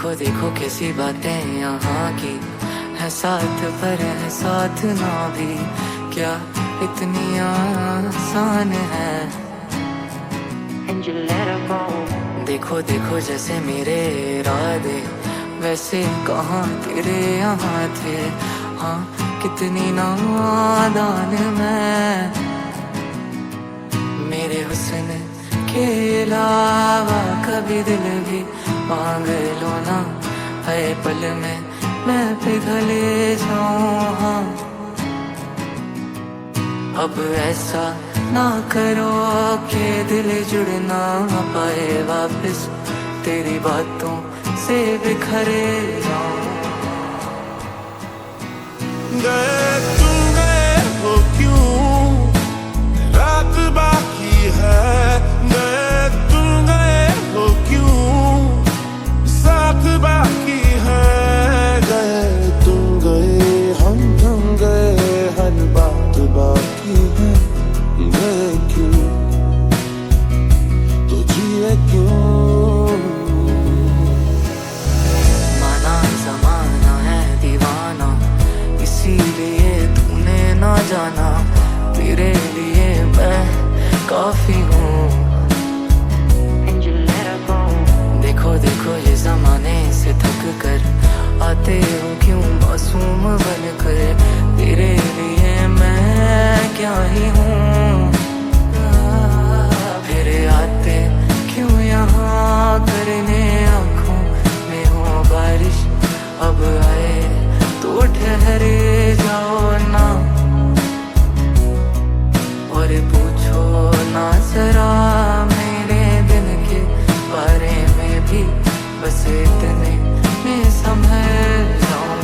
देखो देखो कैसी बातें यहाँ की है, साथ पर है साथ ना भी, क्या इतनी आसान है। देखो देखो जैसे मेरे इरादे वैसे कहाँ तेरे यहाँ थे, हाँ कितनी नादान मैं। मेरे हुस्न के अलावा कभी दिल भी मांग लो ना, हर पल में मैं पिघले जाऊं। हाँ अब ऐसा ना करो कि दिल जुड़ ना पाए वापस, तेरी बातों से बिखरे जाऊं। गए तुम गए हो क्यों, रात बाकी है। गए तुम गए हो क्यों, साथ बाकी है। गए तुम गए हम थम गए, हर बात बाकी है। गए क्यों तो जिए क्यों। माना ज़माना है दीवाना, इसीलिए तूने ना जाना, तेरे लिए मैं काफी हूँ। देखो देखो ये जमाने से थक कर आते हो क्यों मासूम बनकर, तेरे लिए मैं क्या ही हूँ। फिर आते क्यों यहाँ करने आँखों में हो बारिश, अब आए तो ठहरे जाओ ना, और पूछो ना जरा मेरे दिन के बारे में भी, बस इतने में संभल जाऊं।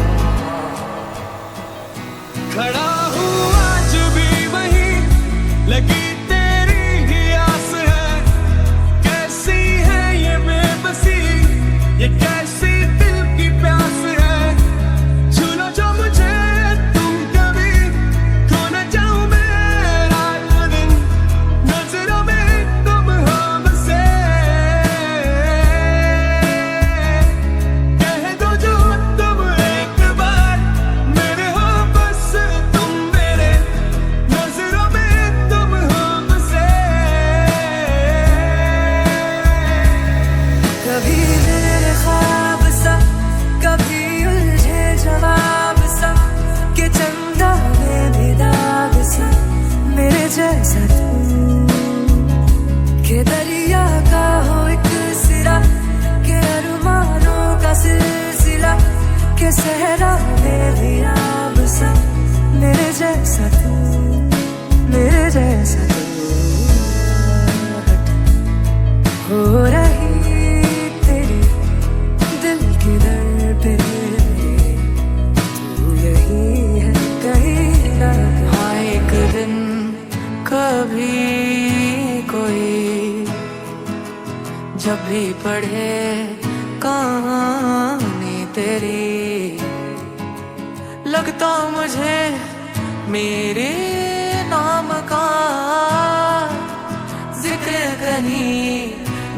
खड़ा हूँ आज भी वहीं, लगी तेरी ही आस है। कैसी है ये बेबसी, ये कैसी दिल की प्यास है। छू लो जो मुझे तुम कभी, खो न जाऊं मेरा दिन, नजरों में तुम हो बसे। कह दो जो तुम एक बार, मेरे हो बस तुम मेरे, नजरों में तुम हो बसे। कभी मेरे ख्वाब सा, कभी उलझे जवाब सा, कि चंदा में भी दाग सा मेरे जैसा तू, कि दरिया का हो एक सिरा, कि अरमानों का सिलसिला, कि सहरा में भी आब सा मेरे जैसा तू, मेरे जैसा तू। हो रही तेरी दिल की धड़कन, तू यही है कहीं ना कहीं। हाँ एक दिन कभी कोई जब भी पढ़े कहानी तेरी, लगता मुझे मेरे नाम का जिक्र कहीं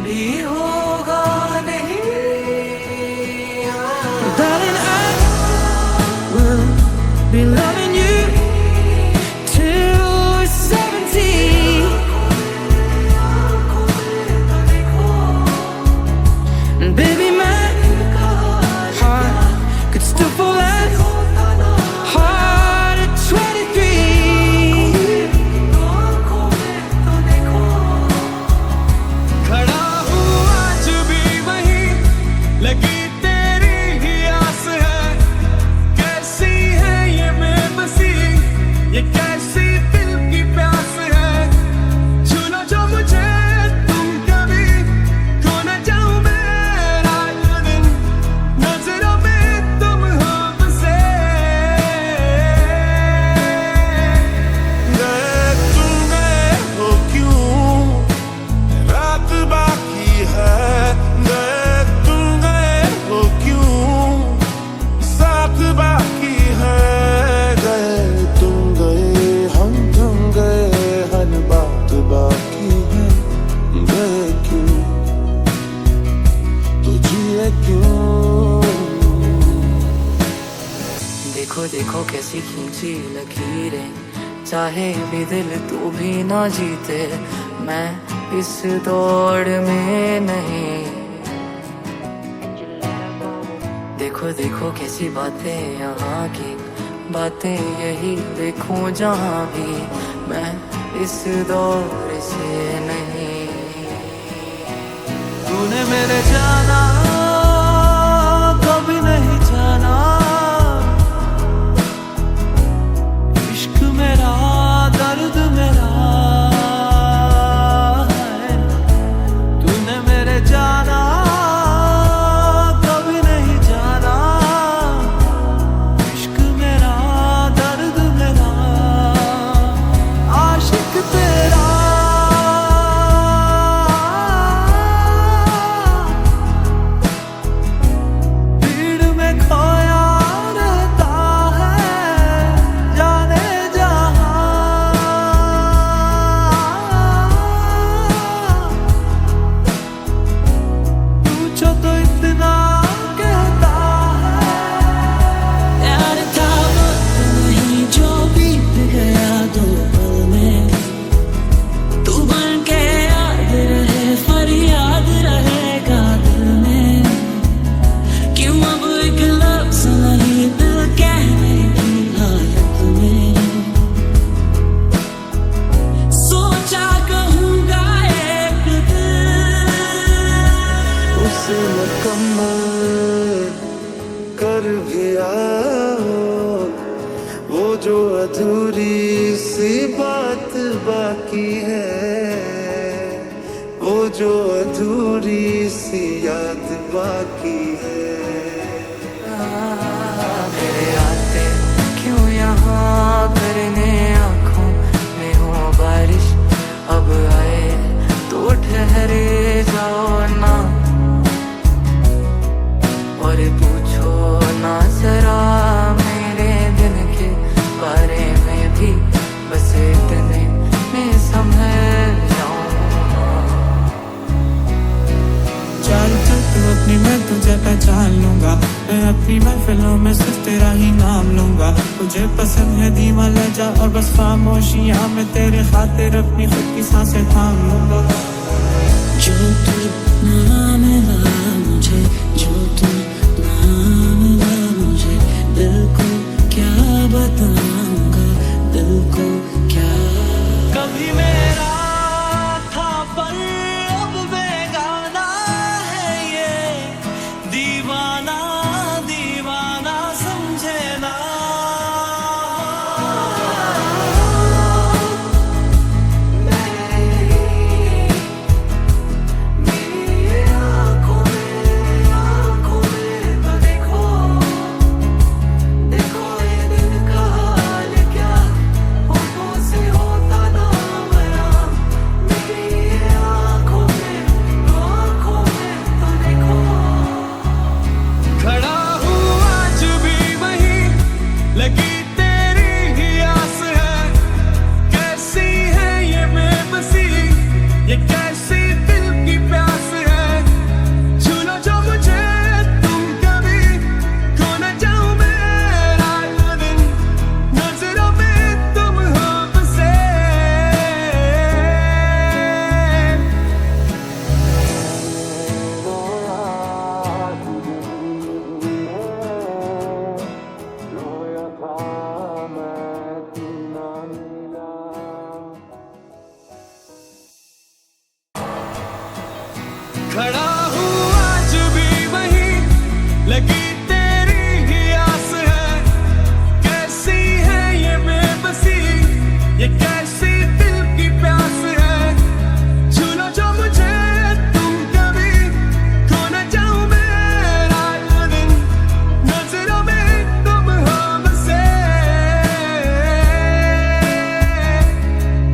भी होगा नहीं। Darling, I will be loving you till 70. And baby, my heart could still fall out hard at 23. देखो देखो कैसी खींची लकीरें, चाहे भी दिल तू भी ना जीते, मैं इस दौड़ में नहीं। देखो देखो कैसी बातें यहाँ की, बातें यही देखूं जहाँ भी, मैं इस दौर से नहीं। तूने मेरे जाना कभी नहीं जाना, इश्क मेरा दर्द मेरा है। तूने मेरे जाना कभी नहीं जाना, इश्क मेरा दर्द मेरा, आशिक तेरा कर गया वो जो अधूरी सी बात बाकी है, वो जो अधूरी सी याद बाकी है। तेरे आते क्यों यहाँ करने आँखों में हो बारिश, अब आए तो ठहरे जाओ ना, और पूछो ना जरा मेरे दिन के बारे में भी, बस इतने में संभल जाऊँ। चल चल तू अपनी, मैं तुझे पहचान लूंगा, मैं अपनी महफिलों में सिर्फ तेरा ही नाम लूंगा। मुझे पसंद है धीमा लहजा और बस खामोशियां में तेरे खातिर अपनी खुद की सांसें थाम लूंगा। जो तू ना मिला मुझे, जो तू ना मिला मुझे, दिल को क्या बताऊंगा, दिल को क्या। कभी मेरा था पर अब बेगाना है ये, दीवाना दीवाना समझे ना। खड़ा हूँ आज भी वहीं, लगी तेरी ही आस है। कैसी है ये बेबसी, ये कैसी दिल की प्यास है। छू लो जो मुझे तुम कभी, खो न जाऊं मैं रात दिन, नजरों में तुम हो बसे।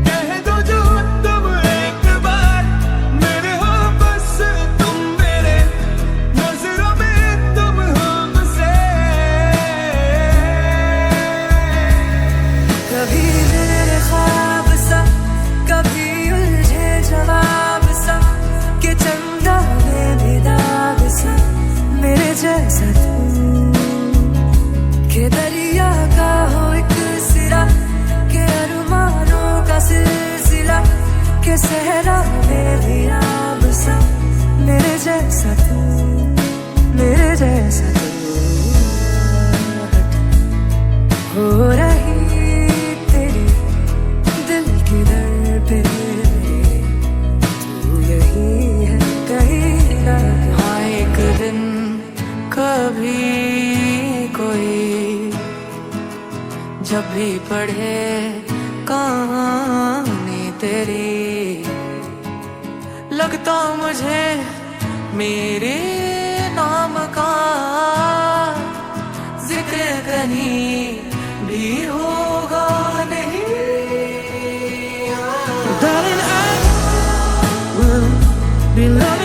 कह दो जो तुम एक बार मेरे हो, बस तुम मेरे, नजरों में तुम हो बसे। कभी मेरे ख्वाब जैसा हो रही तेरी दिल की धड़कन, तू यही है कहीं ना। हाँ एक दिन कभी कोई जब भी पढ़े कहानी तेरी, लगता मुझे मेरे नाम का जिक्र कहीं भी होगा नहीं। Darling, I will be loving